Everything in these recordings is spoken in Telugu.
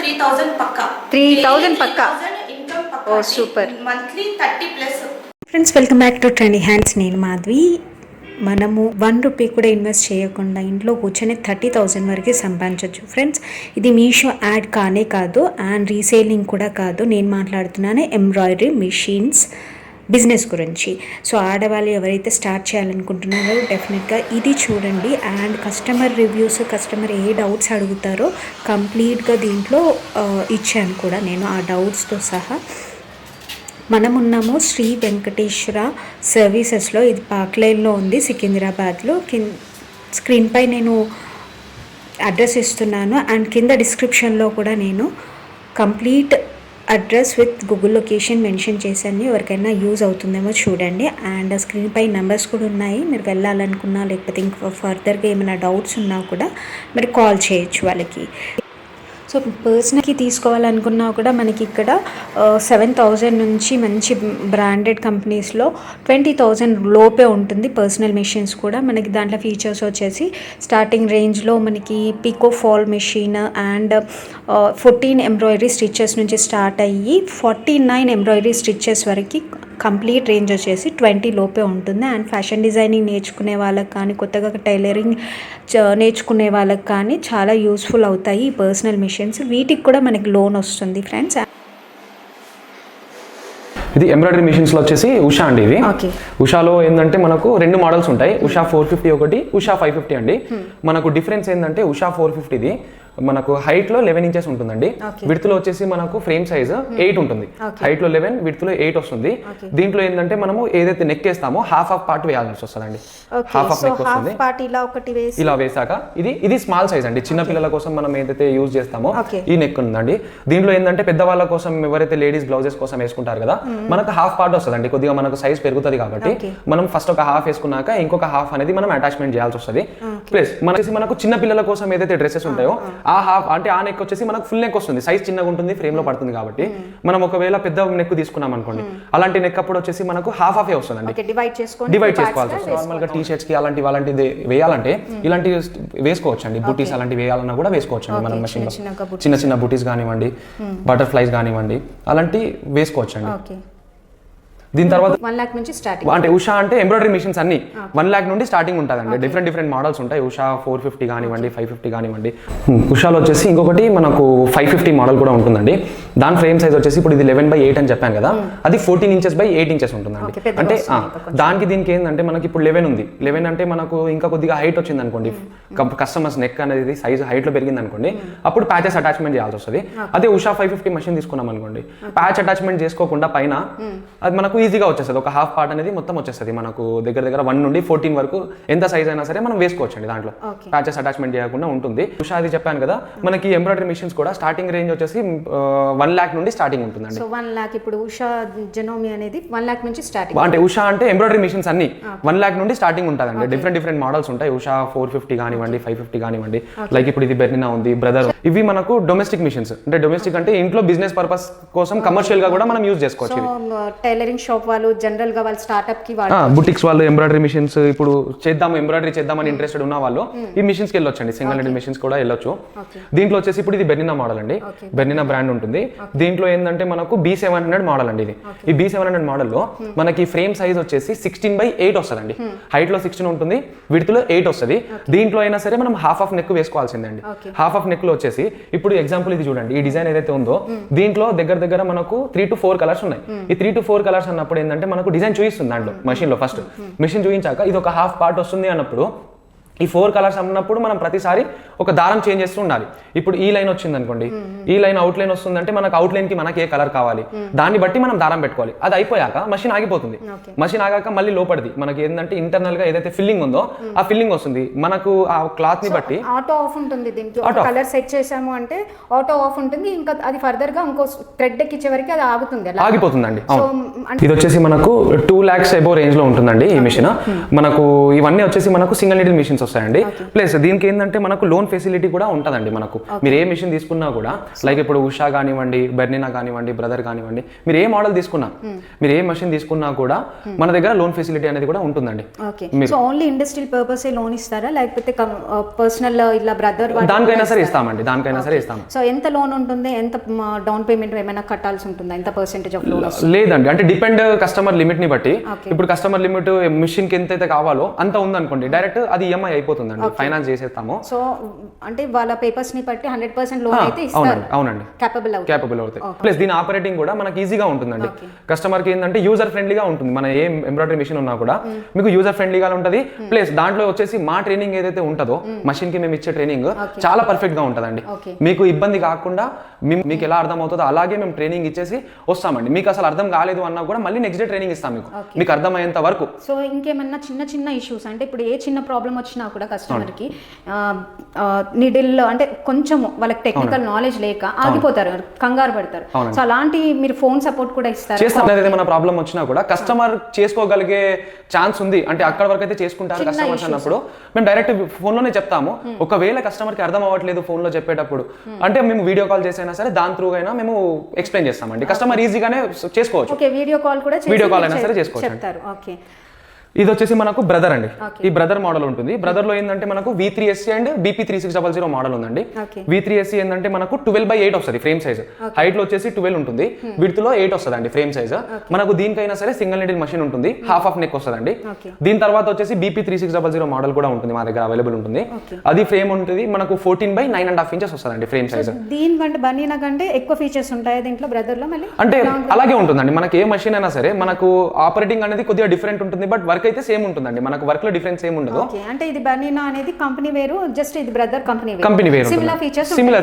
3000 పక్కా. 3000 పక్కా. ఇన్కమ్ పక్కా. Oh super. Monthly 30 plus. Friends, welcome back to trendy hands. నేను మాధవి. మనము 1 రూపీ కూడా ఇన్వెస్ట్ చేయకుండా ఇంట్లో కూర్చొని 30,000 వరకు సంపాదించవచ్చు. ఫ్రెండ్స్, ఇది మీషో యాడ్ కానే కాదు అండ్ రీసేలింగ్ కూడా కాదు. నేను మాట్లాడుతున్నాను ఎంబ్రాయిడరీ మిషన్స్ బిజినెస్ గురించి. సో ఆడవాళ్ళు ఎవరైతే స్టార్ట్ చేయాలనుకుంటున్నారో డెఫినెట్గా ఇది చూడండి. అండ్ కస్టమర్ రివ్యూస్, కస్టమర్ ఏ డౌట్స్ అడుగుతారో కంప్లీట్గా దీంట్లో ఇచ్చాను కూడా నేను ఆ డౌట్స్తో సహా. మనమున్నాము శ్రీ వెంకటేశ్వర సర్వీసెస్లో. ఇది పార్క్ లైన్లో ఉంది సికింద్రాబాద్లో. స్క్రీన్పై నేను అడ్రస్ ఇస్తున్నాను అండ్ కింద డిస్క్రిప్షన్లో కూడా నేను complete address with Google location mention చేశాను. ఎవరికైనా యూజ్ అవుతుందేమో చూడండి. అండ్ స్క్రీన్పై నెంబర్స్ కూడా ఉన్నాయి. మీరు వెళ్ళాలనుకున్నా లేకపోతే ఇంకా ఫర్దర్గా ఏమైనా డౌట్స్ ఉన్నా కూడా మీరు కాల్ చేయొచ్చు వాళ్ళకి. సో పర్సనల్కి తీసుకోవాలనుకున్నా కూడా మనకి ఇక్కడ 7,000 నుంచి మంచి బ్రాండెడ్ కంపెనీస్లో 20,000 లోపే ఉంటుంది పర్సనల్ మెషిన్స్ కూడా. మనకి దాంట్లో ఫీచర్స్ వచ్చేసి స్టార్టింగ్ రేంజ్లో మనకి pico fall machine and 14 embroidery stitches నుంచి స్టార్ట్ అయ్యి 49 ఎంబ్రాయిడరీ స్టిచెస్ వరకు కంప్లీట్ రేంజ్ వచ్చేసి 20 లోపే ఉంటుంది. అండ్ ఫ్యాషన్ డిజైనింగ్ నేర్చుకునే వాళ్ళకి కానీ, కొత్తగా టైలరింగ్ నేర్చుకునే వాళ్ళకి కానీ చాలా యూస్ఫుల్ అవుతాయి ఈ పర్సనల్ మిషన్స్. వీటికి కూడా మనకి లోన్ వస్తుంది ఫ్రెండ్స్. ఇది ఎంబ్రాయిడరీ మిషన్స్లో వచ్చేసి ఉషా అండి. ఇది ఉషాలో ఏంటంటే మనకు 2 మోడల్స్ ఉంటాయి. ఉషా 450 ఒకటి, ఉషా 550 అండి. మనకు డిఫరెన్స్ ఏంటంటే ఉషా 450ది మనకు హైట్లో 11 ఇంచెస్ ఉంటుందండి. విడ్త్లో వచ్చేసి మనకు ఫ్రేమ్ సైజ్ 8 ఉంటుంది. హైట్లో 11, విడ్త్లో 8 వస్తుంది. దీంట్లో ఏంటంటే మనము ఏదైతే నెక్ వేస్తామో హాఫ్ పార్ట్ వేయాల్సి వస్తుందండి. హాఫ్ నెక్ వస్తుంది. ఇలా వేసాక ఇది స్మాల్ సైజ్ అండి. చిన్న పిల్లల కోసం మనం ఏదైతే యూజ్ చేస్తామో ఈ నెక్ ఉందండి. దీంట్లో ఏంటంటే పెద్దవాళ్ళ కోసం ఎవరైతే లేడీస్ బ్లౌజెస్ కోసం వేసుకుంటారు కదా, మనకు హాఫ్ పార్ట్ వస్తుందండి. కొద్దిగా మనకు సైజ్ పెరుగుతుంది కాబట్టి మనం ఫస్ట్ ఒక హాఫ్ వేసుకున్నాక ఇంకొక హాఫ్ అనేది మనం అటాచ్మెంట్ చేయాల్సి వస్తుంది. ప్లస్ మనకు చిన్న పిల్లల కోసం ఏదైతే డ్రెస్సెస్ ఉంటాయో ఆ హాఫ్ అంటే ఆ నెక్ వచ్చేసి మనకు ఫుల్ నెక్ వస్తుంది. సైజ్ చిన్నగా ఉంటుంది, ఫ్రేమ్ లో పడుతుంది కాబట్టి మనం ఒకవేళ పెద్ద నెక్ తీసుకున్నాం అనుకోండి, అలాంటి నెక్ అప్పుడు వచ్చేసి మనకు హాఫ్ వస్తుందండి. డివైడ్ చేసుకోవాల్సి వస్తుంది. నార్మల్ గా టీ షర్ట్స్ కి అలాంటిది వేయాలంటే ఇలాంటి వేసుకోవచ్చు అండి. బూటీస్ అలాంటివి వేయాలన్నా కూడా వేసుకోవచ్చు అండి. మనం మెషిన్ లో చిన్న బూటీస్ కానివ్వండి, బటర్ఫ్లైస్ కానివ్వండి, అలాంటి వేసుకోవచ్చు అండి. దీని తర్వాత 1 lakh నుంచి స్టార్టింగ్ అంటే ఉషా అంటే ఎంబ్రాయిడరీ మిషన్స్ అన్ని 1 lakh నుండి స్టార్టింగ్ ఉంటుందండి. డిఫరెంట్ మోడల్స్ ఉంటాయి. ఉషా 450 కానివ్వండి, 550 కానివ్వండి. ఉషాలో వచ్చేసి ఇంకొకటి మనకు 550 మోడల్ కూడా ఉంటుందండి. దాని ఫ్రేమ్ సైజ్ వచ్చేసి ఇప్పుడు ఇది 11/8 అని చెప్పాను కదా, అది 14 inches by 8 inches ఉంటుందండి. అంటే దానికి దీనికి ఏంటంటే మనకి ఇప్పుడు 11 ఉంది. 11 అంటే మనకు ఇంకా కొద్దిగా హైట్ వచ్చింది అనుకోండి, కస్టమర్స్ నెక్ అనేది సైజ్ హైట్ లో పెరిగింది అనుకోండి, అప్పుడు ప్యాచెస్ అటాచ్మెంట్ చేయాల్సి వస్తుంది. అదే ఉషా 550 మెషిన్ తీసుకున్నాం అనుకోండి, ప్యాచ్ అటాచ్మెంట్ చేసుకోకుండా పైన అది మనకు ఈజీగా వచ్చేస్తుంది. ఒక హాఫ్ పార్ట్ అనేది మొత్తం వచ్చేస్తుంది. మనకు దగ్గర 1 నుండి 14 వరకు ఎంత సైజ్ అయినా సరే మనం వేసుకోవచ్చు అండి. దాంట్లో ప్యాచెస్ అటాచ్మెంట్ చేయకుండా ఉంటుంది. ఉషా అది చెప్పాను కదా, మనకి ఎంబ్రాయిడరీ మిషన్స్ కూడా స్టార్టింగ్ రేంజ్ వచ్చేసి 1 lakh నుండి స్టార్టింగ్ ఉంటుందండి. 1 lakh ఇప్పుడు ఉషా జెనోమి అనేది 1 lakh నుంచి స్టార్టింగ్. అంటే ఉషా అంటే ఎంబ్రాయిడరీ మిషన్స్ అన్ని 1 lakh నుండి స్టార్టింగ్ ఉంటుందండి. డిఫరెంట్ మోడల్స్ ఉంటాయి. ఉషా 450 కానివ్వండి, 550 కానివ్వండి. లైక్ ఇప్పుడు ఇది బెర్నినా ఉంది, బ్రదర్. ఇవి మనకు డొమెస్టిక్ మిషన్స్. అంటే డొమెస్టిక్ అంటే ఇంట్లో బిజినెస్ పర్పస్ కోసం కమర్షియల్ గా కూడా మనం యూజ్ చేసుకోవచ్చు. టైలరింగ్ షాప్ వాళ్ళు జనరల్ గా వాళ్ళు స్టార్ట్అప్ కి బుటిక్స్ వాళ్ళు ఎంబ్రాయిడరీ మిషన్స్ ఇప్పుడు ఎంబ్రాయిడరీ చేద్దామని ఇంట్రెస్టెడ్ ఉన్న వాళ్ళు ఈ మిషన్స్ కి వెళ్ళొచ్చండి. సింగిల్ నీడిల్ మిషన్స్ కూడా వెళ్ళొచ్చు. దీంట్లో వచ్చేసి ఇప్పుడు ఇది బెర్నినా మోడల్ అండి. బెర్నినా బ్రాండ్ ఉంటుంది. దీంట్లో ఏంటంటే మనకు B700 మోడల్ అండి. ఇది ఈ B700 మోడల్ లో మనకి ఫ్రేమ్ సైజ్ వచ్చేసి 16/8 వస్తుందండి. హైట్ లో 16 ఉంటుంది, విడ్త్ లో 8 వస్తుంది. దీంట్లో అయినా సరే మనం హాఫ్ నెక్ వేసుకోవాల్సిందండి. హాఫ్ నెక్ లో వచ్చేసి ఇప్పుడు ఎగ్జాంపుల్ ఇది చూడండి, ఈ డిజైన్ ఏదైతే ఉందో దీంట్లో దగ్గర మనకు 3 to 4 కలర్స్ ఉన్నాయి. ఈ 3 to 4 కలర్స్ అన్నప్పుడు ఏంటంటే మనకు డిజైన్ చూపిస్తుంది దాంట్లో మెషిన్ లో. ఫస్ట్ మెషిన్ చూపించాక ఇది ఒక హాఫ్ పార్ట్ వస్తుంది అన్నప్పుడు ఈ 4 కలర్స్ అన్నప్పుడు మనం ప్రతిసారి ఒక దారం చేంజ్ చేస్తూ ఉండాలి. ఇప్పుడు ఈ లైన్ వచ్చింది అనుకోండి, ఈ లైన్ అవుట్ లైన్ వస్తుందంటే మనకు అవుట్ లైన్ కి మనకి ఏ కలర్ కావాలి దాన్ని బట్టి మనం దారం పెట్టుకోవాలి. అది అయిపోయాక మషిన్ ఆగిపోతుంది. మషిన్ ఆగాక మళ్ళీ లోపడిది మనకి ఏంటంటే ఇంటర్నల్ గా ఏదైతే ఫిల్లింగ్ ఉందో ఆ ఫిల్లింగ్ వస్తుంది. మనకు ఆ క్లాత్ ని బట్టి ఆటో ఆఫ్ ఉంటుంది. దీనికి కలర్ సెట్ చేసాము అంటే ఆటో ఆఫ్ ఉంటుంది. ఇంకా అది ఫర్దర్ గా ఇంకో థ్రెడ్ ఎక్కించే వరకు అది ఆగిపోతుందండి. ఇది వచ్చేసి మనకు 2 lakhs అబౌవ్ రేంజ్ లో ఉంటుందండి ఈ మిషన్. మనకు ఇవన్నీ వచ్చేసి మనకు సింగిల్ నీడిల్ మిషన్స్ వస్తాయండి. ప్లస్ దీనికి ఏంటంటే మనకు లోన్ ఫెసిలిటీ కూడా ఉంటుందండి. మనకు మీరు ఏ మిషన్ తీసుకున్నా కూడా లైక్ ఇప్పుడు ఉషా కానివ్వండి, బెర్నినా కానివ్వండి, బ్రదర్ కానివ్వండి, మీరు ఏ మోడల్ తీసుకున్నా, మీరు ఏ మెషిన్ తీసుకున్నా కూడా మన దగ్గర లోన్ ఫెసిలిటీ అనేది కూడా ఉంటుందండి. So only industrial purpose loan ఇస్తారా లేకపోతే పర్సనల్ ఇలా బ్రదర్ దానికైనా సరే ఇస్తామండి, దానికైనా సరే ఇస్తాం. సో ఎంత లోన్ ఉంటుంది, ఎంత డౌన్ పేమెంట్ ఏమైనా కట్టాల్సి ఉంటుందా, ఎంత పర్సెంటేజ్ ఆఫ్ లోన్? లేదండి, అంటే డిపెండ్ కస్టమర్ లిమిట్ ని బట్టి. ఇప్పుడు కస్టమర్ లిమిట్ మిషన్ కి ఎంత అయితే కావాలో అంత ఉందనుకోండి, డైరెక్ట్ అది ఈఎంఐ అయిపోతుందండి, ఫైనాన్స్ చేసేస్తాము. సో అంటే వాళ్ళ పేపర్స్ ని బట్టి 100% లోన్ అయితే ఇస్తారు. అవునండి, కేపబుల్ అవుతాయి. ప్లస్ దీని ఆపరేటింగ్ కూడా మనకి ఈజీగా ఉంటుందండి. కస్టమర్ కి ఏంటంటే యూజర్ ఫ్రెండ్లీగా ఉంటుంది. మన ఏ ఎంబ్రాయిడరీ మిషన్ ఉన్నా కూడా మీకు యూజర్ ఫ్రెండ్లీగా ఉంటుంది. ప్లస్ దాంట్లో వచ్చేసి మా ట్రైనింగ్ ఏదైతే ఉంటుందో, మషిన్ కి మేము ఇచ్చే ట్రైనింగ్ చాలా పర్ఫెక్ట్ గా ఉంటుందండి. మీకు ఇబ్బంది కాకుండా మీకు ఎలా అర్థం అవుతుందో అలాగే మేము ట్రైనింగ్ ఇచ్చేసి వస్తామండి. మీకు అసలు అర్థం కాలేదు అన్నా కూడా మళ్ళీ నెక్స్ట్ డే ట్రైనింగ్ ఇస్తాం మీకు అర్థమయ్యేంత వరకు. సో ఇంకేమన్నా చిన్న ఇష్యూస్ అంటే ఇప్పుడు ఏ చిన్న ప్రాబ్లం వచ్చినా కూడా కస్టమర్ కి నీడిల్ అంటే కొంచెం వాళ్ళకి టెక్నికల్ నాలెడ్జ్ లేక ఆగిపోతారు, కంగారు పడతారు. సో అలాంటి మీరు ఫోన్ సపోర్ట్ కూడా ఇస్తారు? చేస్తాం. ఏదైనా ప్రాబ్లం వచ్చినా కూడా కస్టమర్ చేసుకోగలిగే ఛాన్స్ ఉంది అంటే అక్కడ వరకు అయితే చేసుకుంటారు కస్టమర్స్ అన్నప్పుడు మేము డైరెక్ట్ ఫోన్ లోనే చెప్తాము. ఒకవేళ కస్టమర్ కి అర్థం అవ్వట్లేదు ఫోన్ లో చెప్పేటప్పుడు అంటే మేము వీడియో కాల్ చేసైనా సరే దాని త్రూ అయినా మేము ఎక్స్ప్లెయిన్ చేస్తామండి. కస్టమర్ ఈజీగానే చేసుకోవచ్చు. వీడియో కాల్ అయినా సరే చేసుకోవచ్చు. ఇది వచ్చేసి మనకు బ్రదర్ అండి. ఈ బ్రదర్ మోడల్ ఉంటుంది. బ్రదర్ లో ఏంటంటే మనకు V3SC అండ్ BP3600 మోడల్ ఉందండి. V3SC ఏంటంటే మనకు 12/8 వస్తుంది ఫ్రేమ్ సైజ్. హైట్ లో వచ్చేసి 12 ఉంటుంది, విడ్త్ లో 8 వస్తుందండి ఫ్రేమ్ సైజ్. మనకు దీనికైనా సరే సింగిల్ నీడిల్ మషిన్ ఉంటుంది, హాఫ్ ఆఫ్ నెక్ వస్తుందండి. దీని తర్వాత వచ్చేసి BP3600 మోడల్ కూడా ఉంటుంది, మా దగ్గర అవైలబుల్ ఉంటుంది. అది ఫ్రేమ్ ఉంటుంది మనకు 14/9.5 ఇంచెస్ వస్తుందండి ఫ్రేమ్ సైజ్. దీనికంటే బనీనా కంటే ఎక్కువ ఫీచర్స్ ఉంటాయి దీంట్లో బ్రదర్ లో మళ్ళీ? అంటే అలాగే ఉంటుందండి. మనకి ఏ మషిన్ అయినా సరే మనకు ఆపరేటింగ్ అనేది కొద్దిగా డిఫరెంట్ ఉంటుంది, బట్ వర్క్ అయితే సేమ్ ఉంటుందండి. మనకు వర్క్ లో డిఫరెన్స్ ఏం ఉండదు. అంటే ఇది బనీనా అనేది కంపెనీ వేరు, జస్ట్ ఇది బ్రదర్ కంపెనీ వేరు. సిమిలర్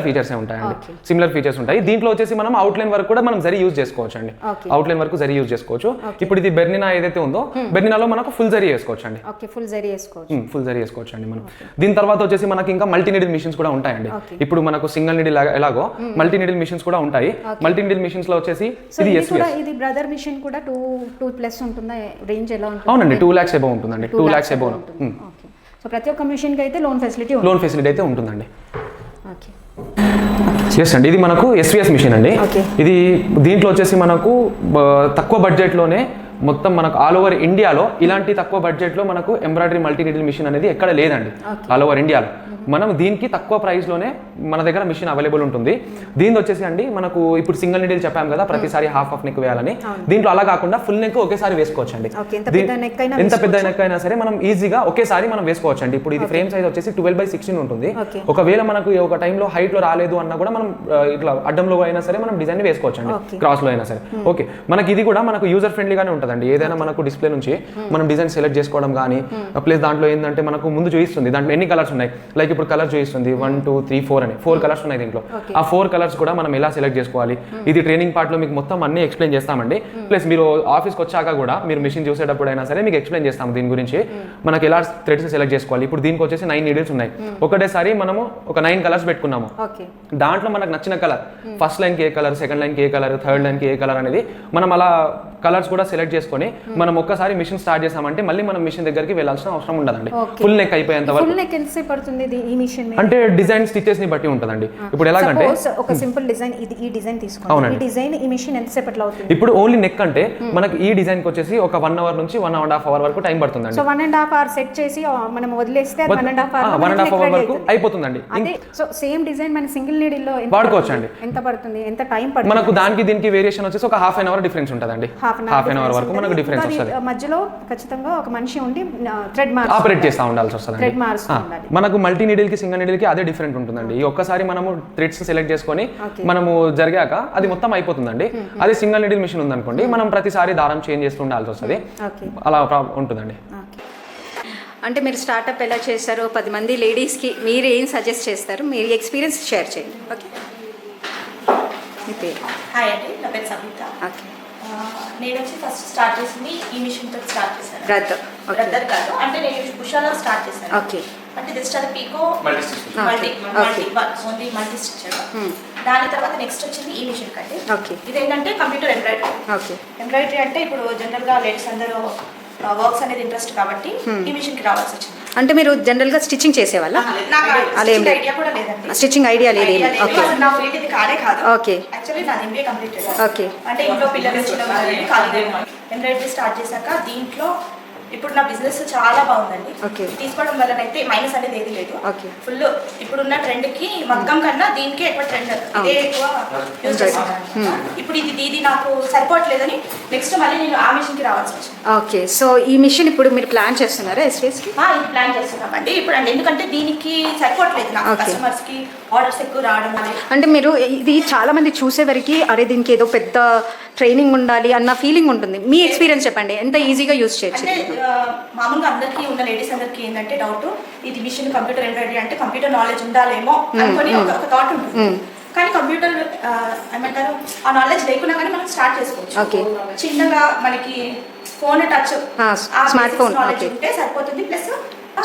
ఫీచర్స్ ఉంటాయండి. సిమిలర్ ఫీచర్స్ ఉంటాయి. దీంట్లో వచ్చేసి మనం అవుట్ లైన్ వర్క్ కూడా మనం జరీ యూజ్ చేసుకోవచ్చు అండి. Out line work zari use చేసుకోవచ్చు. ఇప్పుడు ఇది బెర్నినా ఏదైతే ఉందో బెర్నినాలో మనకు ఫుల్ జరీ చేసుకోవచ్చు అండి. ఫుల్ జరీ చేసుకోవచ్చు అండి మనం. దీని తర్వాత వచ్చేసి మనకి ఇంకా మల్టీ నీడిల్ మిషన్స్ కూడా ఉంటాయండి. ఇప్పుడు మనకు సింగిల్ నీడిల్ ఎలాగో మల్టీ నీడిల్ మిషన్స్ కూడా ఉంటాయి. మల్టీ నీడిల్ మిషన్స్ లో వచ్చేసి ఇది బ్రదర్ మిషన్ కూడా 2+ ఉంటుందా, రేంజ్ ఎలా ఉంటుంది? అవునండి, 2 lakhs అబౌవ్ ఉంటుందండి. 2 lakhs అబౌవ్. సో ప్రతి ఒక్క మిషన్ కి అయితే లోన్ ఫెసిలిటీ అయితే ఉంటుందండి. ఎస్ అండి, ఇది మనకు SVS మిషన్ అండి. ఇది దీంట్లో వచ్చేసి మనకు తక్కువ బడ్జెట్ లోనే మొత్తం మనకు ఆల్ ఓవర్ ఇండియాలో ఇలాంటి తక్కువ బడ్జెట్ లో మనకు ఎంబ్రాయిడరీ మల్టీ నీడిల్ మిషన్ అనేది ఎక్కడ లేదండి ఆల్ ఓవర్ ఇండియాలో. మనం దీనికి తక్కువ ప్రైస్ లోనే మన దగ్గర మిషన్ అవైలబుల్ ఉంటుంది. దీని వచ్చేసి అండి మనకు ఇప్పుడు సింగిల్ నీడిల్ చెప్పాం కదా, ప్రతిసారి హాఫ్ ఆఫ్ నెక్ వేయాలని. దీంట్లో అలా కాకుండా ఫుల్ నెక్ ఒకేసారి వేసుకోవచ్చు అండి. ఎంత పెద్ద నెక్ అయినా సరే మనం ఈజీగా ఒకేసారి మనం వేసుకోవచ్చు అండి. ఇప్పుడు ఇది ఫ్రేమ్ సైజ్ వచ్చేసి 12/16 ఉంటుంది. ఒకవేళ మనకు ఒక టైంలో హైట్ లో రాలేదు అన్నా కూడా మనం ఇట్లా అడ్డంలో అయినా సరే మనం డిజైన్ వేసుకోవచ్చు అండి, క్రాస్ లో అయినా సరే. ఓకే, మనకి ఇది కూడా మనకు యూజర్ ఫ్రెండ్లీగానే ఉంటుందండి. ఏదైనా మనకు డిస్ప్లే నుంచి మనం డిజైన్ సెలెక్ట్ చేసుకోవడం కానీ, ప్లస్ దాంట్లో ఏంటంటే మనకు ముందు చూపిస్తుంది దాంట్లో ఎన్ని కలర్స్ ఉన్నాయి. లైక్ ఇప్పుడు కలర్ చూపిస్తుంది 1 2 3 4 అని 4 కలర్స్ ఉన్నాయి దీంట్లో. ఆ 4 కలర్స్ కూడా మనం ఎలా సెలెక్ట్ చేసుకోవాలి, ఇది ట్రైనింగ్ పార్ట్ లో మీకు మొత్తం అన్ని ఎక్స్ప్లెయిన్ చేస్తామండి. ప్లస్ మీరు ఆఫీస్కి వచ్చాక కూడా మీరు మిషన్ చూసేటప్పుడు అయినా సరే మీకు ఎక్స్ప్లెయిన్ చేస్తాము దీని గురించి. మనకి ఎలా థ్రెడ్స్ సెలెక్ట్ చేసుకోవాలి. ఇప్పుడు దీనికి వచ్చేసి 9 నీడిల్స్ ఉన్నాయి. ఒకటేసారి మనము ఒక 9 కలర్స్ పెట్టుకున్నాము. దాంట్లో మనకు నచ్చిన కలర్, ఫస్ట్ లైన్ కి ఏ కలర్, సెకండ్ లైన్ కి ఏ కలర్, థర్డ్ లైన్ కి ఏ కలర్ అనేది మనం అలా కలర్స్ కూడా సెలెక్ట్ చేసుకొని మనం ఒక్కసారి మిషన్ స్టార్ట్ చేసామంటే మళ్ళీ మనం మిషన్ దగ్గరికి వెళ్ళాల్సిన అవసరం ఉండదండి. ఫుల్ నెక్ అయిపోయేంత వరకు. అంటే డిజైన్ స్టిచెస్ ని బట్టి ఉంటదండి. ఇప్పుడు ఎలాగంటే ఒక సింపుల్ డిజైన్, ఈ డిజైన్ తీసుకోండి, ఈ డిజైన్ ఈ మిషన్ ఎంత సేపట్లో అవుతుంది? ఇప్పుడు ఓన్లీ నెక్ అంటే మనకి ఈ డిజైన్ కి వచ్చేసి ఒక 1 అవర్ నుంచి 1.5 అవర్ వరకు టైం పడుతుందండి. సో 1.5 అవర్ సెట్ చేసి మనం వదిలేస్తే 1.5 అవర్ వరకు అయిపోతుందండి. సో సేమ్ డిజైన్ మన సింగిల్ నీడిల్ లో వాడుకోవచ్చు అండి. ఎంత పడుతుంది, ఎంత టైం పడుతుంది? మనకు దానికి దీనికి వేరియేషన్ వచ్చేసి ఒక హాఫ్ అన్ అవర్ డిఫరెన్స్ ఉంటదండి. హాఫ్ అన్ అవర్ వరకు మనకు డిఫరెన్స్ వస్తుంది. మధ్యలో ఖచ్చితంగా ఒక మనిషి ఉండి థ్రెడ్ ఆపరేట్ చేస్తా ఉండాల్సి వస్తుంది. మనకు మల్టీ నీడిల్ కి సింగిల్ నీడిల్ కి అదే డిఫరెంట్ ఉంటుందండి. ఈ ఒక్కసారి మనము థ్రెడ్స్ సెలెక్ట్ చేసుకొని మనము జరిగాక అది మొత్తం అయిపోతుందండి. అదే సింగిల్ నీడిల్ మిషన్ ఉందనుకోండి మనం ప్రతిసారి దారం చేంజ్ చేస్తూ ఉండాల్సి వస్తుంది. అలా ఉంటుందండి. అంటే మీరు స్టార్ట్అప్ ఎలా చేస్తారో 10 మంది లేడీస్కి మీరు ఏం సజెస్ట్ చేస్తారు, మీరు ఎక్స్పీరియన్స్ షేర్ చేయండి. ఓకే, మీ పేరు? హాయ్ అండి, నా పేరు సబిత. ఓకే, నేను వచ్చి ఫస్ట్ స్టార్ట్ చేసింది ఈ మిషన్ తో స్టార్ట్ చేశాను. బ్రదర్ కాదు, అంటే నేను ఉషాలో స్టార్ట్ చేశాను. ఓకే, అంటే జస్ట్ అది పీకో మల్టీ మల్టీ స్టిచ్. దాని తర్వాత నెక్స్ట్ వచ్చింది ఈ మిషన్ కంటే. ఇదేంటంటే కంప్యూటర్ ఎంబ్రాయిడరీ అంటే ఇప్పుడు జనరల్ గా లేడీస్ అందరూ వర్క్స్ అనేది ఇంట్రెస్ట్ కాబట్టి ఈ మిషన్ కి రావాల్సి వచ్చింది. అంటే మీరు జనరల్గా స్టిచ్చింగ్ చేసేవాళ్ళ? నాకు అదేం లేదు, ఐడియా కూడా లేదండి. స్టిచ్చింగ్ ఐడియా లేదు. ఓకే, నా ఫీల్డ్ ఇది కాదే కాదు. ఓకే, యాక్చువల్లీ నాది MBA కంప్లీటెడ్. ఓకే. అంటే ఇంట్లో పిల్లలు చిన్న ఖాళీగా ఎంబ్రాయిడరీ స్టార్ట్ చేశాక దీంట్లో ఇప్పుడు నా బిజినెస్ చాలా బాగుందండి. ఓకే. తీసుకోవడం వల్ల అయితే మైనస్ అనేది ఏది లేదు. ఓకే. ఫుల్ ఇప్పుడున్న ట్రెండ్ కి మగ్గం కన్నా దీనికే ఎక్కువ ట్రెండ్, ఇదే ఎక్కువ యూజ్ చేస్తాను. ఇప్పుడు ఇది నాకు సరిపోవట్లేదని నెక్స్ట్ మళ్ళీ నేను ఆ మిషన్ కి రావాల్సి వచ్చింది. ఓకే, సో ఈ మిషన్ ఇప్పుడు మీరు ప్లాన్ చేస్తున్నారా SVS కి? ఇది ప్లాన్ చేస్తున్నామండి ఇప్పుడు అండి, ఎందుకంటే దీనికి సరిపోవట్లేదు నాకు. కస్టమర్స్ కి ఆర్డర్స్ ఎక్కువ రావడం అనేది. అంటే మీరు ఇది చాలా మంది చూసేవరికి అరే దీనికి ఏదో పెద్ద ట్రైనింగ్ ఉండాలి అన్న ఫీలింగ్ ఉంటుంది. మీ ఎక్స్పీరియన్స్ చెప్పండి, ఎంత ఈజీగా యూజ్ చేయొచ్చు? అంటే మామూలుగా అందరికీ ఉన్న లేడీస్ అందరికీ ఏంటంటే డౌట్, ఇది మిషన్ కంప్యూటర్ ఎంబ్రాయిడరీ అంటే కంప్యూటర్ నాలెడ్జ్ ఉండాలేమో అనుకొని ఒక థాట్ ఉంటుంది. కానీ కంప్యూటర్ ఏమంటారు ఆ నాలెడ్జ్ లేకున్నా కానీ మనం స్టార్ట్ చేసుకోవచ్చు. చిన్నగా మనకి ఫోన్ టచ్, స్మార్ట్ ఫోన్ ఉంటే సరిపోతుంది. ప్లస్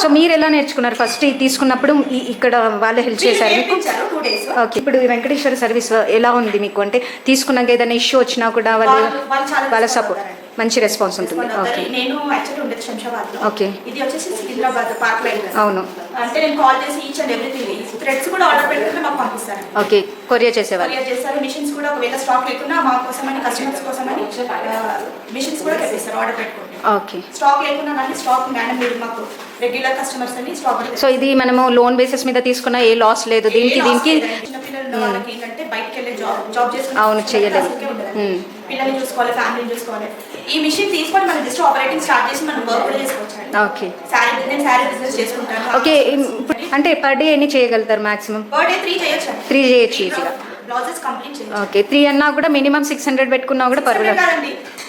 సో మీరు ఎలా నేర్చుకున్నారు? ఫస్ట్ తీసుకున్నప్పుడు ఇక్కడ వాళ్ళు హెల్ప్ చేశారు మీకు? 2 days. ఓకే, ఇప్పుడు ఈ వెంకటేశ్వర సర్వీస్ ఎలా ఉంది మీకు? అంటే తీసుకున్నాక ఏదైనా ఇష్యూ వచ్చినా కూడా వాళ్ళ సపోర్ట్, మంచి రెస్పాన్స్ ఉంటుంది. ఓకే, నేను యాక్చువల్లీ ఉండేది శంషాబాద్ లో. ఓకే, ఇది వచ్చేసి సికింద్రాబాద్ పార్క్ లైన్. అవును. అంటే నేను కాల్ చేసి ఈచ్ అండ్ ఎవ్రీథింగ్ థ్రెడ్స్ కూడా ఆర్డర్ పెట్టుకుంటే మాకు పంపిస్తారు. ఓకే, కొరియర్ చేసేవాళ్ళు. కొరియర్ చేస్తారు. మిషన్స్ కూడా ఒకవేళ స్టాక్ లేకున్నా మా కోసమని కస్టమర్స్ కోసమని మిషన్స్ కూడా తెప్పిస్తారు ఆర్డర్ పెట్టుకుంటే. ఓకే, స్టాక్ లేకున్నా కానీ స్టాక్ మేడం మీరు మాకు రెగ్యులర్ కస్టమర్స్ అని స్టాక్. సో ఇది మనము లోన్ బేసిస్ మీద తీసుకున్న ఏ లాస్ లేదు దీనికి. చిన్నపిల్లలు ఉన్న వాళ్ళకి ఏంటంటే బయటకు వెళ్ళే జాబ్ చేసుకుని అవును చేయలేదు. పిల్లల్ని చూసుకోవాలి, ఫ్యామిలీని చూసుకోవాలి. ఈ మిషన్ తీసుకొని మనం జస్ట్ ఆపరేటింగ్ స్టార్ట్ చేసి మనం వర్క్ కూడా చేసుకోవచ్చు. ఓకే, శారీ బిజినెస్ చేసుకుంటాను. ఓకే, అంటే పర్ డే ఎన్ని చేయగలుగుతారు మాక్సిమం? పర్ డే 3 చేయొచ్చు. 3 చేయొచ్చు ఈజీగా. బ్లౌజెస్ కంప్లీట్ చేయొచ్చు. ఓకే, 3 అన్నా కూడా మినిమం 600 పెట్టుకున్నా కూడా పర్వాలేదు.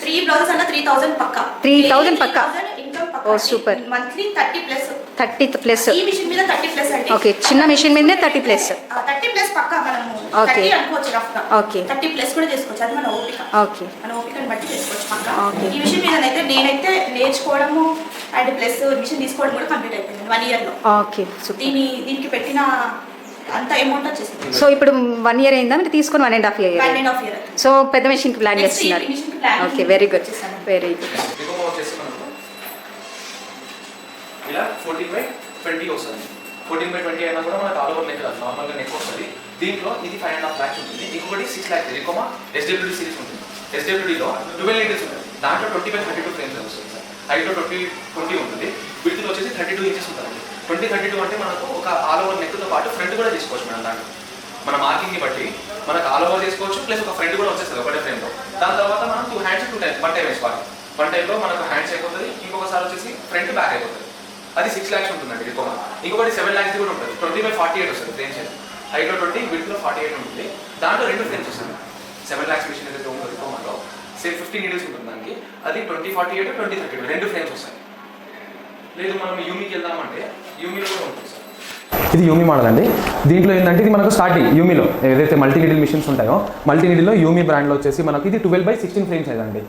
3 బ్లౌజెస్ అన్న 3000 పక్కా. 3000 పక్కా. ఇన్కమ్ పక్కా. Oh super. మంత్లీ 30+. 30+. ఈ మిషన్ మీద 30+ అండి. ఓకే, చిన్న మిషన్ మీదనే 30+. 30+ పక్కా మనం. ఓకే. 30 అనుకోవచ్చు రఫ్ గా. ఓకే. 30+ కూడా చేసుకోవచ్చు. అది మన ఓపిక. ఓకే, మన ఓపికని బట్టి చేసుకోవచ్చు పక్కా. ఓకే. ఈ మిషన్ మీద నేనైతే నేర్చుకోవడము అండ్ ప్లస్ మిషన్ తీసుకోవడం కూడా కంప్లీట్ అయిపోయింది 1 year లో. Okay, super. దీనికి పెట్టిన అంత అమౌంట్ వచ్చేసింది. సో ఇప్పుడు 1 year అయిందా మీరు తీసుకొని? 1.5 year. 1.5 year. సో పెద్ద మెషిన్ కి ప్లాన్ చేస్తున్నారు. Okay, very good, very good. ఇలా 14/20 వస్తుంది. 14/20 అయినా కూడా మనకు ఆల్ ఓవర్ నెక్ రాదు, నార్మల్గా నెక్ వస్తుంది. దీంట్లో ఇది 5.5 lakhs ఉంటుంది. ఇంకొకటి 6 lakhs ఇది SWD సిరీస్ ఉంటుంది. SWDలో 12 needles ఉంటుంది. దాంట్లో 20/32 ఫ్రేమ్స్ వస్తుంది సార్. హైట్లో 20 ఉంటుంది. విడ్త్లో వచ్చేసి 32 inches ఉంటుంది. 20/32 అంటే మనకు ఒక ఆల్ ఓవర్ నెక్తో పాటు ఫ్రంట్ కూడా తీసుకోవచ్చు మేడం. దాంట్లో మన మార్కింగ్ని బట్టి మనకు ఆల్ ఓవర్ చేసుకోవచ్చు, ప్లస్ ఒక ఫ్రంట్ కూడా వచ్చేస్తుంది ఒకటే ఫ్రేమ్లో. దాని తర్వాత మనం 2 hands 2 times 1 time వేసుకోవాలి. 1 timeలో మనకు హ్యాండ్స్ అయిపోతుంది, ఇంకొకసారి వచ్చేసి ఫ్రంట్ బ్యాక్ అయిపోతుంది. అది 6 lakhs ఉంటుందండి ఇది. ఇంకొకటి 7 lakhs కూడా ఉంటుంది. 20/48 వస్తుంది ఫ్రేమ్స్. హైట్లో 20, విడ్త్లో 48 ఉంటుంది. దాంట్లో 2 ఫ్రేమ్స్ వస్తుంది. 7 lakhs మిషన్ ఏదైతే ఉంటుంది కోమాలో సేమ్ 50 needles ఉంటుంది దానికి. అది 20/48, 20/32 2 ఫ్రేమ్స్ వస్తాయి. లేదు మనం యూమీకి వెళ్దామంటే యూమీలో కూడా ఉంటుంది సార్. ఇది యూమీ మోడల్ అండి. దీంట్లో ఏంటంటే ఇది మనకు స్టార్టింగ్ యూమీలో ఏదైతే మల్టీ నీడిల్ మిషన్స్ ఉంటాయో మల్టీ నీడిల్లో యూమీ బ్రాండ్లో వచ్చేసి మనకి ఇది 12/16 ఫ్రేమ్స్ అదండి.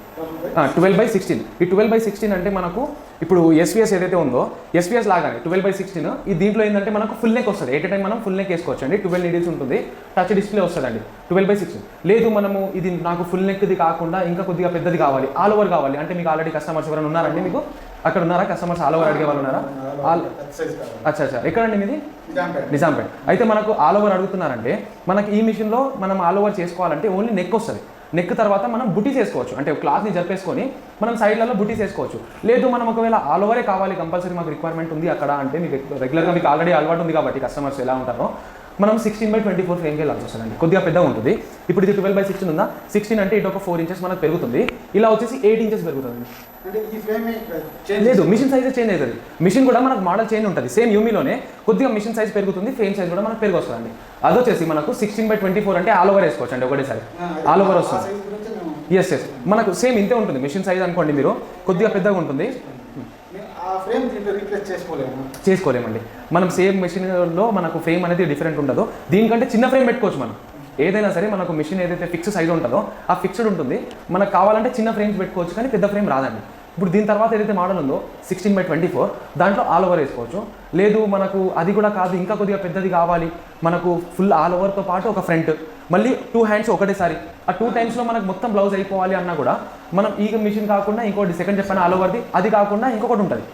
12/16. ఈ 12/16 అంటే మనకు ఇప్పుడు SVS ఏదైతే ఉందో SVS లాగానే 12/16. ఈ దీంట్లో ఏంటంటే మనకు ఫుల్ నెక్ వస్తుంది. ఎట్ టైం మనం ఫుల్ నెక్ వేసుకోవచ్చు అండి. 12 needles ఉంటుంది. టచ్ డిస్ప్లే వస్తుందండి. 12/16. లేదు మనము ఇది నాకు ఫుల్ నెక్ది కాకుండా ఇంకా కొద్దిగా పెద్దది కావాలి, ఆల్ ఓవర్ కావాలి అంటే మీకు ఆల్రెడీ కస్టమర్స్ ఎవరైనా ఉన్నారండి? మీకు అక్కడ ఉన్నారా కస్టమర్స్ ఆల్ ఓవర్ అడిగే వాళ్ళు ఉన్నారా? అచ్చా, ఎక్కడండి మీది? నిజాంపేట్. అయితే మనకు ఆల్ ఓవర్ అడుగుతున్నారంటే మనకి ఈ మిషన్లో మనం ఆల్ ఓవర్ చేసుకోవాలంటే ఓన్లీ నెక్ వస్తుంది. నెక్ తర్వాత మనం బుటీస్ వేసుకోవచ్చు, అంటే క్లాత్ని జరిపేసుకొని మనం సైడ్లలో బుటీస్ వేసుకోవచ్చు. లేదు మనం ఒకవేళ ఆల్ ఓవరే కావాలి కంపల్సరీ మాకు రిక్వైర్మెంట్ ఉంది అక్కడ అంటే మీకు రెగ్యులర్గా మీకు ఆల్రెడీ అలవాటు ఉంది కాబట్టి కస్టమర్స్ ఎలా ఉంటారో మనం 16/24 ఫ్రేమ్కి వెళ్ళాల్సి వస్తుందండి. కొద్దిగా పెద్దగా ఉంటుంది. ఇప్పుడు ఇది 12/16 ఉందా? 16 అంటే ఇటు ఒక 4 inches మనకు పెరుగుతుంది. ఇలా వచ్చేసి 8 inches పెరుగుతుంది. లేదు, మిషన్ సైజ్ చేంజ్ అవుతుంది. మిషన్ కూడా మనకు మోడల్ చేంజ్ ఉంటుంది. సేమ్ యూమీలోనే కొద్దిగా మిషన్ సైజ్ పెరుగుతుంది, ఫ్రేమ్ సైజ్ కూడా మనకు పెరుగు వస్తుందండి. అది వచ్చేసి మనకు 16/24 అంటే ఆల్ ఓవర్ వేసుకోవచ్చు అండి. ఒకటేసారి ఆల్ ఓవర్ వస్తుంది. ఎస్ మనకు సేమ్ ఇంతే ఉంటుంది. మిషన్ సైజ్ అనుకోండి మీరు, కొద్దిగా పెద్దగా ఉంటుంది. చేసుకోలేమండి. మనం సేమ్ మెషిన్లో మనకు ఫ్రేమ్ అనేది డిఫరెంట్ ఉండదు. దీనికంటే చిన్న ఫ్రేమ్ పెట్టుకోవచ్చు మనం. ఏదైనా సరే మనకు మిషన్ ఏదైతే ఫిక్స్ సైజ్ ఉంటుందో ఆ ఫిక్స్డ్ ఉంటుంది. మనకు కావాలంటే చిన్న ఫ్రేమ్స్ పెట్టుకోవచ్చు కానీ పెద్ద ఫ్రేమ్ రాదండి. ఇప్పుడు దీని తర్వాత ఏదైతే మోడల్ ఉందో 16/24 దాంట్లో ఆల్ ఓవర్ వేసుకోవచ్చు. లేదు మనకు అది కూడా కాదు ఇంకా కొద్దిగా పెద్దది కావాలి, మనకు ఫుల్ ఆల్ ఓవర్తో పాటు ఒక ఫ్రంట్ మళ్ళీ 2 hands ఒకటేసారి ఆ 2 timesలో మనకు మొత్తం బ్లౌజ్ అయిపోవాలి అన్నా కూడా మనం ఈ మిషన్ కాకుండా ఇంకోటి సెకండ్ చెప్పాను ఆల్ ఓవర్ది, అది కాకుండా ఇంకొకటి ఉంటుంది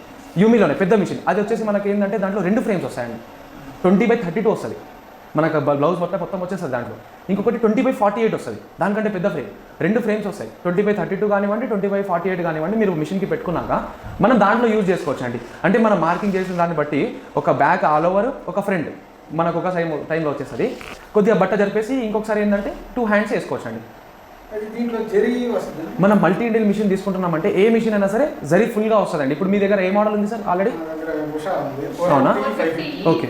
యూమీలోనే పెద్ద మిషన్. అది వచ్చేసి మనకి ఏంటంటే దాంట్లో 2 ఫ్రేమ్స్ వస్తాయండి. 20/32 వస్తుంది మనకు బ్లౌజ్ మొత్తం వచ్చేస్తుంది దాంట్లో. ఇంకొకటి 20/48 వస్తుంది, దానికంటే పెద్ద ఫ్రేమ్. 2 ఫ్రేమ్స్ వస్తాయి, 20/32 కానివ్వండి, 20/48 కానివ్వండి. మీరు మిషన్కి పెట్టుకున్నాక మనం దాంట్లో యూజ్ చేసుకోవచ్చు అండి. అంటే మనం మార్కింగ్ చేసిన దాన్ని బట్టి ఒక బ్యాక్ ఆల్ ఓవర్, ఒక ఫ్రంట్ మనకు ఒక టైంలో వచ్చేస్తుంది. కొద్దిగా బట్ట జరిపేసి ఇంకొకసారి ఏంటంటే 2 హ్యాండ్స్ వేసుకోవచ్చు అండి. మనం మల్టీ ఇండిల్ మిషన్ తీసుకుంటున్నామంటే ఏ మిషన్ అయినా సరే జరీ ఫుల్గా వస్తుందండి. ఇప్పుడు మీ దగ్గర ఏ మోడల్ ఉంది సార్ ఆల్రెడీ? అవునా, ఓకే.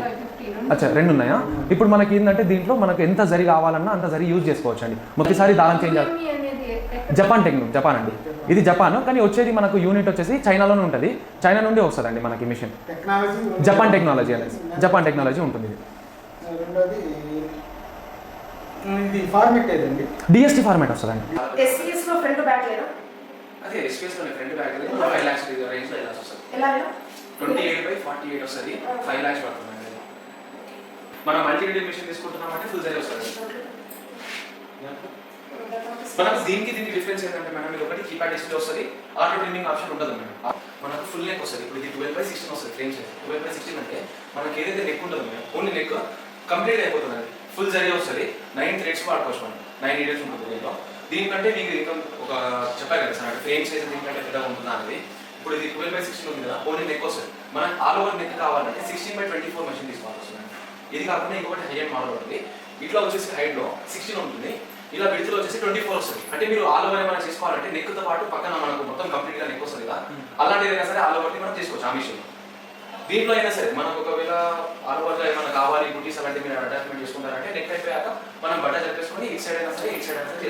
అచ్చా, 2 ఉన్నాయా? ఇప్పుడు మనకి ఏంటంటే దీంట్లో మనకు ఎంత జరీ కావాలన్నా అంత జరీ యూజ్ చేసుకోవచ్చు అండి. మొదటిసారి దారం చేంజ్ జపాన్ అండి. ఇది జపాన్, కానీ వచ్చేది మనకు యూనిట్ వచ్చేసి చైనాలోనే ఉంటుంది. చైనా నుండి వస్తుందండి మనకి మిషన్. జపాన్ టెక్నాలజీ అనేది, జపాన్ టెక్నాలజీ ఉంటుంది ఇది. డిఎస్టీ ఫార్మాట్ వస్తుందండి. SCS లో ఫ్రంట్ బ్యాక్ లేదు. అదే SCS లో ఫ్రంట్ బ్యాక్ లేదు, 5 lakhs రేంజ్ లో ఇలా వస్తుంది. ఎలా 28/48 వస్తుంది, 5 lakhs పడుతుంది. మనం మల్టీ ఇండిల్ మిషన్ తీసుకుంటున్నామంటే ఫుల్ సైజ్ వస్తుంది. మనకు దీనికి డిఫరెన్స్ ఏంటంటే మేడం, ఇది ఒకటి కీప్యాడ్ డిస్ప్లే వస్తుంది, ఆటో ట్రిమ్మింగ్ ఆప్షన్ ఉండదు మేడం. మనకు ఫుల్ నెక్ వస్తుంది. ఇప్పుడు ఇది 12/16 వస్తుంది ఫ్రేమ్ సైజ్. 12/16 అంటే మనకి ఏదైతే నెక్ ఉంటుందో మేడం, ఓన్లీ నెక్ కంప్లీట్ అయిపోతుంది. అది ఫుల్ జరీ వస్తుంది. 9 థ్రెడ్స్ వాడుకోవచ్చు మనం, 9 నీడిల్స్ ఉంటుంది దీంట్లో. దీనికంటే మీకు ఇంకా ఒక చెప్పారు కదా సార్, ఫ్రేమ్ సైజ్ దీనికంటే పెద్దగా ఉంటుందా అనేది. ఇప్పుడు ఇది 12/16 ఉంది కదా, ఓన్లీ నెక్ వస్తుంది. మనకు ఆల్ ఓవర్ నెక్ కావాలంటే 16/24 మెషిన్ తీసుకోవాల్సి వస్తుంది. ఇది కాకుండా ఇంకొకటి హై అండ్ మోడల్ ఉంటుంది. ఇట్లా వచ్చేసి హైట్లో 16 ఉంటుంది, ఇలా విడ్త్లో వచ్చేసి 24 వస్తుంది. అంటే మీరు ఆల్ ఓవర్ ఏమైనా చేసుకోవాలంటే నెక్తో పాటు పక్కన మనకు మొత్తం కంప్లీట్గా నెక్ వస్తుంది కదా, అలాంటిది అయినా సరే ఆల్ ఓవర్ని మనం చేసుకోవచ్చు ఆ మిషన్. దీంట్లో అయినా సరే మనకు ఒకవేళ ఆల్ ఓవర్గా ఏమైనా కావాలి, బుటీస్ అలాంటివి మీరు అటాచ్మెంట్ చేసుకుంటారంటే నెక్ అయిపోయాక మనం బట్ట చెప్పేసుకొని ఇటు సైడ్ అయినా సరే ఇటు సైడ్ అయినా సరే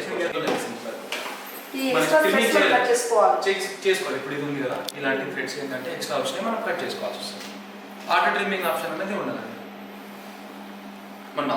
చేసుకోవాలి. ఇప్పుడు ఇది ఉంది కదా, ఇలాంటి థ్రెడ్స్ ఏంటంటే ఎక్స్ట్రా ఆప్షన్ మనం కట్ చేసుకోవాల్సి వస్తుంది. ఆటో ట్రిమ్మింగ్ ఆప్షన్ అనేది ఉండదండి. మన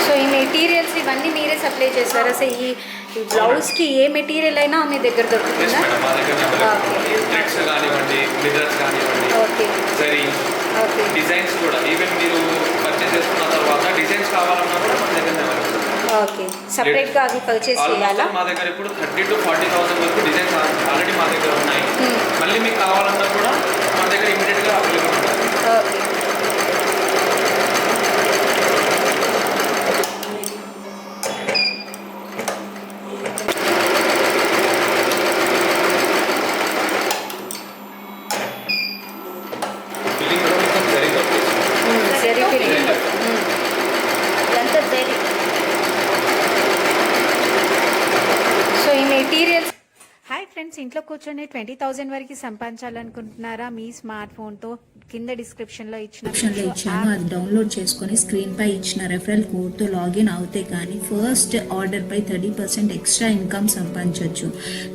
సో ఈ మెటీరియల్స్ ఇవన్నీ మీరే సప్లై చేస్తారా? అసలు ఈ బ్లౌజ్కి ఏ మెటీరియల్ అయినా మీ దగ్గర దొరుకుతుందా? ఓకే, డిజైన్స్ కూడా ఈవెన్ మీరు పర్చేస్ చేసుకున్న తర్వాత డిజైన్స్ కావాలన్నా కూడా మన దగ్గర ఓకే, సపరేట్గా అవి పర్చేస్ చేయాలా? మా దగ్గర ఇప్పుడు 30,000 to 40,000 వరకు డిజైన్స్ ఆల్రెడీ మా దగ్గర ఉన్నాయి. మళ్ళీ మీకు కావాలన్నా కూడా మన దగ్గర ఇమీడియట్గా అవైలబుల్ ఉంటుంది. ఓకే, సో ఈ మెటీరియల్స్. హాయ్ ఫ్రెండ్స్, ఇంట్లో కూర్చొని 20,000 వరకు సంపాదించాలనుకుంటున్నారా? మీ స్మార్ట్ ఫోన్తో కింద డిస్క్రిప్షన్లో ఇచ్చాను, అది డౌన్లోడ్ చేసుకొని స్క్రీన్ పై ఇచ్చిన రెఫరల్ కోడ్తో లాగిన్ అవుతే కానీ ఫస్ట్ ఆర్డర్ పై 30% ఎక్స్ట్రా ఇన్కమ్ సంపాదించవచ్చు.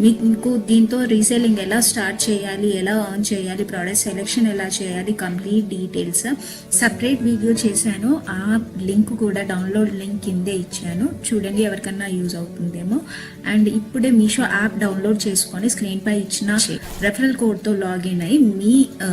మీకు దీంతో రీసేలింగ్ ఎలా స్టార్ట్ చేయాలి, ఎలా ఆన్ చేయాలి, ప్రోడక్ట్ సెలెక్షన్ ఎలా చేయాలి, కంప్లీట్ డీటెయిల్స్ సపరేట్ వీడియో చేశాను. ఆ లింక్ కూడా డౌన్లోడ్ లింక్ కిందే ఇచ్చాను, చూడండి, ఎవరికన్నా యూజ్ అవుతుందేమో. అండ్ ఇప్పుడే మీషో యాప్ డౌన్లోడ్ చేసుకొని స్క్రీన్ పై ఇచ్చిన రెఫరల్ కోడ్తో లాగిన్ అయ్యి మీ